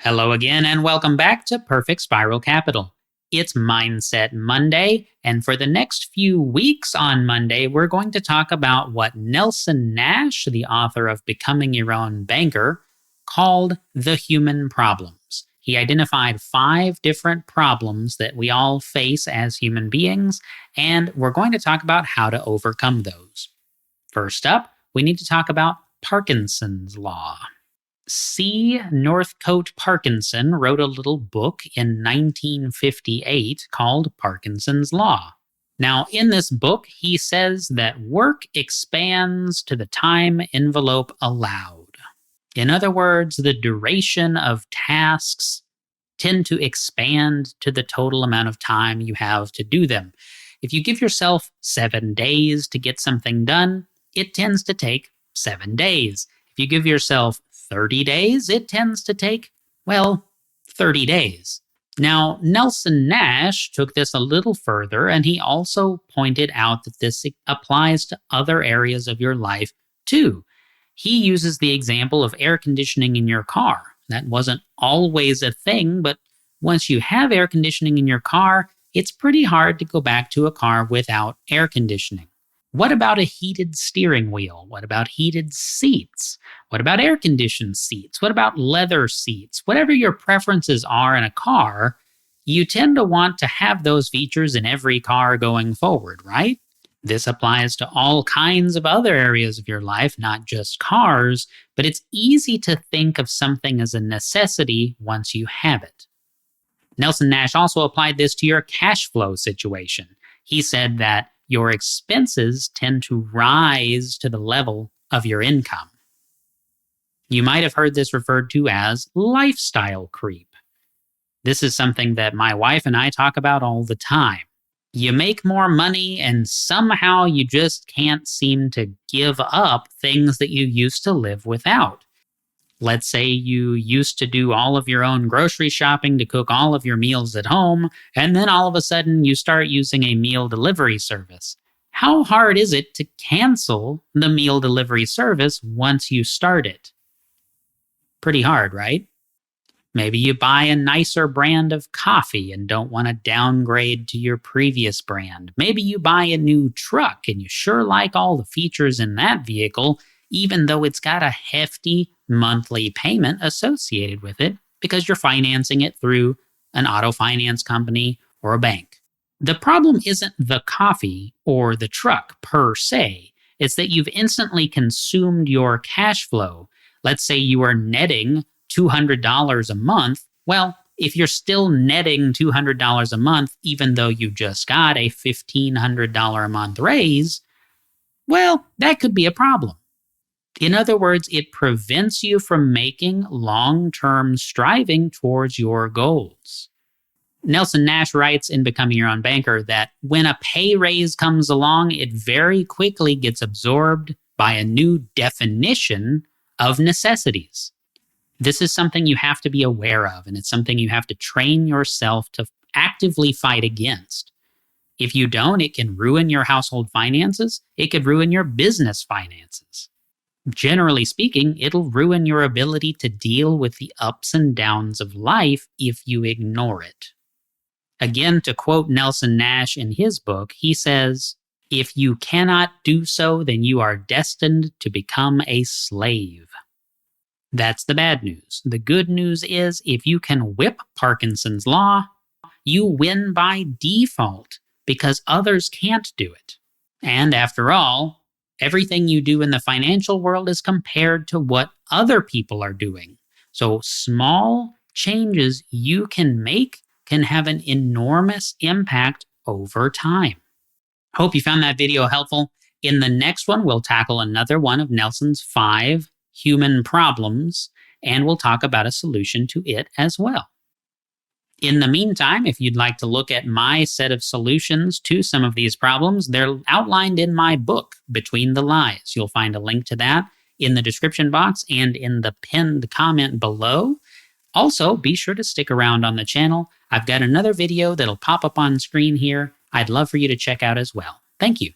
Hello again, and welcome back to Perfect Spiral Capital. It's Mindset Monday, and for the next few weeks on Monday, we're going to talk about what Nelson Nash, the author of Becoming Your Own Banker, called the human problems. He identified 5 different problems that we all face as human beings, and we're going to talk about how to overcome those. First up, we need to talk about Parkinson's Law. C. Northcote Parkinson wrote a little book in 1958 called Parkinson's Law. Now, in this book, he says that work expands to the time envelope allowed. In other words, the duration of tasks tend to expand to the total amount of time you have to do them. If you give yourself 7 days to get something done, it tends to take 7 days. If you give yourself 30 days, it tends to take, 30 days. Now, Nelson Nash took this a little further, and he also pointed out that this applies to other areas of your life, too. He uses the example of air conditioning in your car. That wasn't always a thing, but once you have air conditioning in your car, it's pretty hard to go back to a car without air conditioning. What about a heated steering wheel? What about heated seats? What about air-conditioned seats? What about leather seats? Whatever your preferences are in a car, you tend to want to have those features in every car going forward, right? This applies to all kinds of other areas of your life, not just cars, but it's easy to think of something as a necessity once you have it. Nelson Nash also applied this to your cash flow situation. He said that your expenses tend to rise to the level of your income. You might have heard this referred to as lifestyle creep. This is something that my wife and I talk about all the time. You make more money and somehow you just can't seem to give up things that you used to live without. Let's say you used to do all of your own grocery shopping to cook all of your meals at home, and then all of a sudden you start using a meal delivery service. How hard is it to cancel the meal delivery service once you start it? Pretty hard, right? Maybe you buy a nicer brand of coffee and don't want to downgrade to your previous brand. Maybe you buy a new truck and you sure like all the features in that vehicle, even though it's got a hefty monthly payment associated with it because you're financing it through an auto finance company or a bank. The problem isn't the coffee or the truck per se. It's that you've instantly consumed your cash flow. Let's say you are netting $200 a month. Well, if you're still netting $200 a month, even though you just got a $1,500 a month raise, well, that could be a problem. In other words, it prevents you from making long-term striving towards your goals. Nelson Nash writes in Becoming Your Own Banker that when a pay raise comes along, it very quickly gets absorbed by a new definition of necessities. This is something you have to be aware of, and it's something you have to train yourself to actively fight against. If you don't, it can ruin your household finances. It could ruin your business finances. Generally speaking, it'll ruin your ability to deal with the ups and downs of life if you ignore it. Again, to quote Nelson Nash in his book, he says, "If you cannot do so, then you are destined to become a slave." That's the bad news. The good news is if you can whip Parkinson's Law, you win by default because others can't do it. And after all, everything you do in the financial world is compared to what other people are doing. So small changes you can make can have an enormous impact over time. Hope you found that video helpful. In the next one, we'll tackle another one of Nelson's 5 human problems, and we'll talk about a solution to it as well. In the meantime, if you'd like to look at my set of solutions to some of these problems, they're outlined in my book, Between the Lies. You'll find a link to that in the description box and in the pinned comment below. Also, be sure to stick around on the channel. I've got another video that'll pop up on screen here I'd love for you to check out as well. Thank you.